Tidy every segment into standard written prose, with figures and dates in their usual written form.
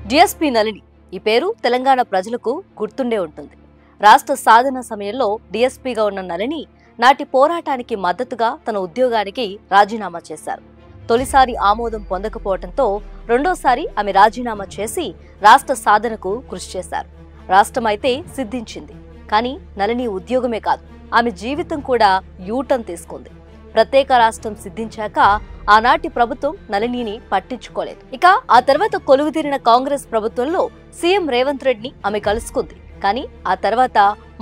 DSP Nalini ఈ పేరు తెలంగాణ ప్రజలకు గుర్తుండే ఉంటుంది. రాష్ట్ర సాధన సమయంలో డిఎస్పీగా ఉన్న నళిని నాటి పోరాటానికి మద్దతుగా తన ఉద్యోగానికి రాజీనామా చేశారు. తొలిసారి ఆమోదం పొందకపోవడంతో రెండోసారి ఆమె రాజీనామా చేసి రాష్ట్ర సాధనకు కృషి చేశారు. రాష్ట్రం అయితే సిద్ధించింది, కానీ నళిని ఉద్యోగమే కాదు, ఆమె జీవితం కూడా యూటర్న్ తీసుకుంది. ప్రత్యేక రాష్ట్రం సిద్ధించాక ఆనాటి ప్రభుత్వం నళినిని పట్టించుకోలేదు. ఇక ఆ తర్వాత కొలువుదీరిన కాంగ్రెస్ ప్రభుత్వంలో సీఎం రేవంత్ రెడ్డిని ఆమె కలుసుకుంది, కానీ ఆ తర్వాత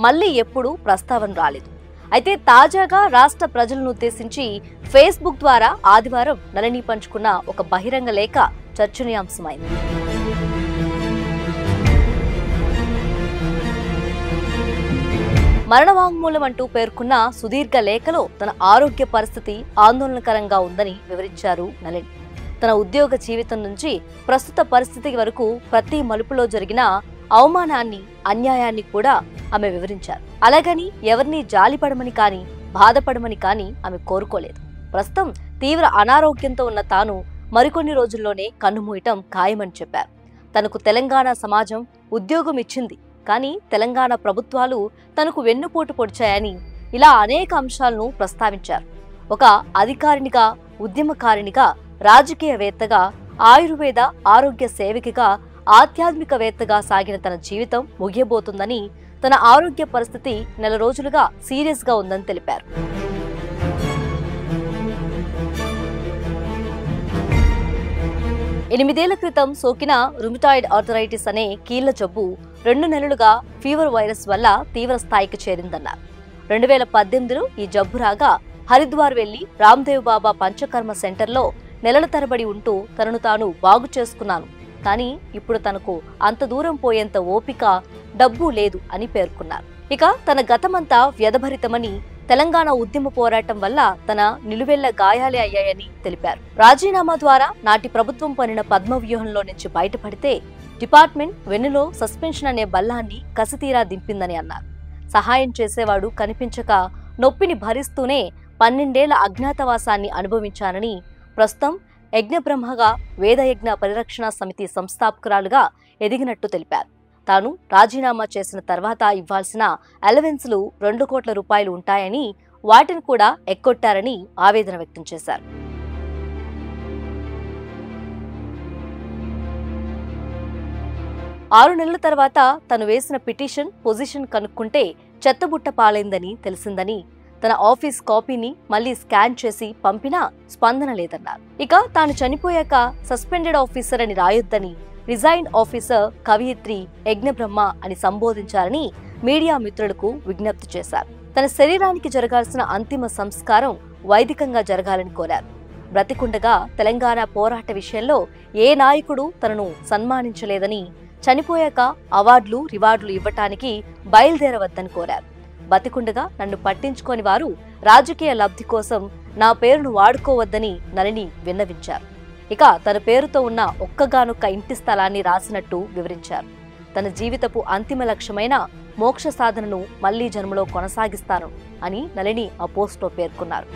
మళ్లీ ఎప్పుడూ ప్రస్తావన రాలేదు. అయితే తాజాగా రాష్ట్ర ప్రజలను ఉద్దేశించి ఫేస్బుక్ ద్వారా ఆదివారం నళిని పంచుకున్న ఒక బహిరంగ లేఖ చర్చనీయాంశమైంది. మరణవాంగ్మూలం అంటూ పేర్కొన్న సుదీర్ఘ లేఖలో తన ఆరోగ్య పరిస్థితి ఆందోళనకరంగా ఉందని వివరించారు నళిని. తన ఉద్యోగ జీవితం నుంచి ప్రస్తుత పరిస్థితి వరకు ప్రతి మలుపులో జరిగిన అవమానాన్ని, అన్యాయాన్ని కూడా ఆమె వివరించారు. అలాగని ఎవరిని జాలిపడమని కానీ బాధపడమని కానీ ఆమె కోరుకోలేదు. ప్రస్తుతం తీవ్ర అనారోగ్యంతో ఉన్న తాను మరికొన్ని రోజుల్లోనే కన్నుమూయటం ఖాయమని చెప్పారు. తనకు తెలంగాణ సమాజం ఉద్యోగం ఇచ్చింది, కానీ తెలంగాణ ప్రభుత్వాలు తనకు వెన్నుపోటు పొడిచాయని ఇలా అనేక అంశాలను ప్రస్తావించారు. ఒక అధికారినిగా, ఉద్యమకారినిగా, రాజకీయవేత్తగా, ఆయుర్వేద ఆరోగ్య సేవకిగా, ఆధ్యాత్మికవేత్తగా సాగిన తన జీవితం ముగియబోతుందని, తన ఆరోగ్య పరిస్థితి నెల రోజులుగా సీరియస్ గా ఉందని తెలిపారు. ఎనిమిదేళ్ల క్రితం సోకిన రుమటాయిడ్ ఆర్థరైటిస్ అనే కీళ్ల జబ్బు 2 నెలలుగా ఫీవర్ వైరస్ వల్ల తీవ్ర స్థాయికి చేరిందన్నారు. 2018లో ఈ జబ్బు రాగా హరిద్వార్ వెళ్లి రామ్దేవ్ బాబా పంచకర్మ సెంటర్లో నెలల తరబడి ఉంటూ తనను తాను బాగు చేసుకున్నాను, కానీ ఇప్పుడు తనకు అంత దూరం పోయేంత ఓపిక, డబ్బు లేదు అని పేర్కొన్నారు. ఇక తన గతమంతా వ్యధభరితమని, తెలంగాణ ఉద్యమ పోరాటం వల్ల తన నిలువెల్ల గాయాలే అయ్యాయని తెలిపారు. రాజీనామా ద్వారా నాటి ప్రభుత్వం పనిన పద్మవ్యూహంలో నుంచి బయటపడితే డిపార్ట్మెంట్ వెన్నులో సస్పెన్షన్ అనే బల్లాన్ని కసితీరా దింపిందని అన్నారు. సహాయం చేసేవాడు కనిపించక నొప్పిని భరిస్తూనే 12 ఏళ్ల అజ్ఞాతవాసాన్ని అనుభవించానని, ప్రస్తుతం యజ్ఞబ్రహ్మగా వేదయజ్ఞ పరిరక్షణ సమితి సంస్థాపకురాలుగా ఎదిగినట్టు తెలిపారు. తాను రాజీనామా చేసిన తర్వాత ఇవ్వాల్సిన అలవెన్స్లు 2 కోట్ల రూపాయలు ఉంటాయని, వాటిని కూడా ఎక్కొట్టారని ఆవేదన వ్యక్తం చేశారు. ఆరు నెలల తర్వాత తను వేసిన పిటిషన్ పొజిషన్ కనుక్కుంటే చెత్తబుట్ట పాలైందని తెలిసిందని, తన ఆఫీస్ కాపీని మళ్లీ స్కాన్ చేసి పంపినా స్పందన లేదన్నారు. ఇక తాను చనిపోయాక సస్పెండెడ్ ఆఫీసర్ అని రాయొద్దని, రిజైన్డ్ ఆఫీసర్ కవయిత్రి యజ్ఞబ్రహ్మ అని సంబోధించాలని మీడియా మిత్రులకు విజ్ఞప్తి చేశారు. తన శరీరానికి జరగాల్సిన అంతిమ సంస్కారం వైదికంగా జరగాలని కోరారు. బ్రతికుండగా తెలంగాణ పోరాట విషయంలో ఏ నాయకుడు తనను సన్మానించలేదని, చనిపోయాక అవార్డులు, రివార్డులు ఇవ్వటానికి బయలుదేరవద్దని కోరారు. బతికుండగా నన్ను పట్టించుకోని వారు రాజకీయ లబ్ధి కోసం నా పేరును వాడుకోవద్దని నళిని విన్నవించారు. ఇక తన పేరుతో ఉన్న ఒక్కగానొక్క ఇంటి స్థలాన్ని రాసినట్టు వివరించారు. తన జీవితపు అంతిమ లక్ష్యమైన మోక్ష సాధనను మళ్లీ జన్మలో కొనసాగిస్తాను అని నళిని ఆ పోస్టులో పేర్కొన్నారు.